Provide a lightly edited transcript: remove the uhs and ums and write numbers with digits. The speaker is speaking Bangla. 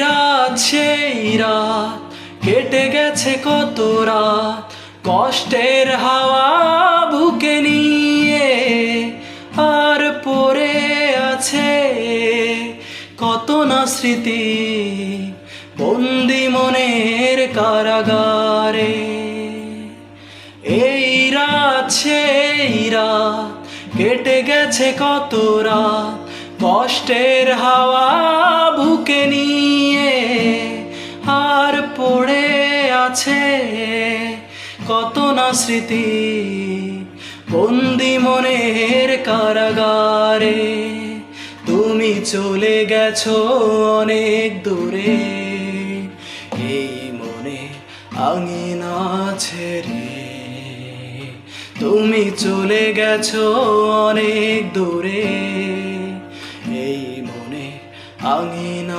রাত সেই রাত কেটে গেছে কত রাত কষ্টের হাওয়া বুকে নিয়ে, আর পড়ে আছে কত না স্মৃতি বন্দি মনের কারাগারে। এই রাত সেই রাত কেটে গেছে কত রাত কষ্টের হাওয়া বুকে নিয়ে, আর পড়ে আছে কত না স্মৃতি বন্দি মনের কারাগারে। তুমি চলে গেছো অনেক দূরে এই মনে আঙিনা ছেড়ে, তুমি চলে গেছো অনেক দূরে এই মনে আঙিনা।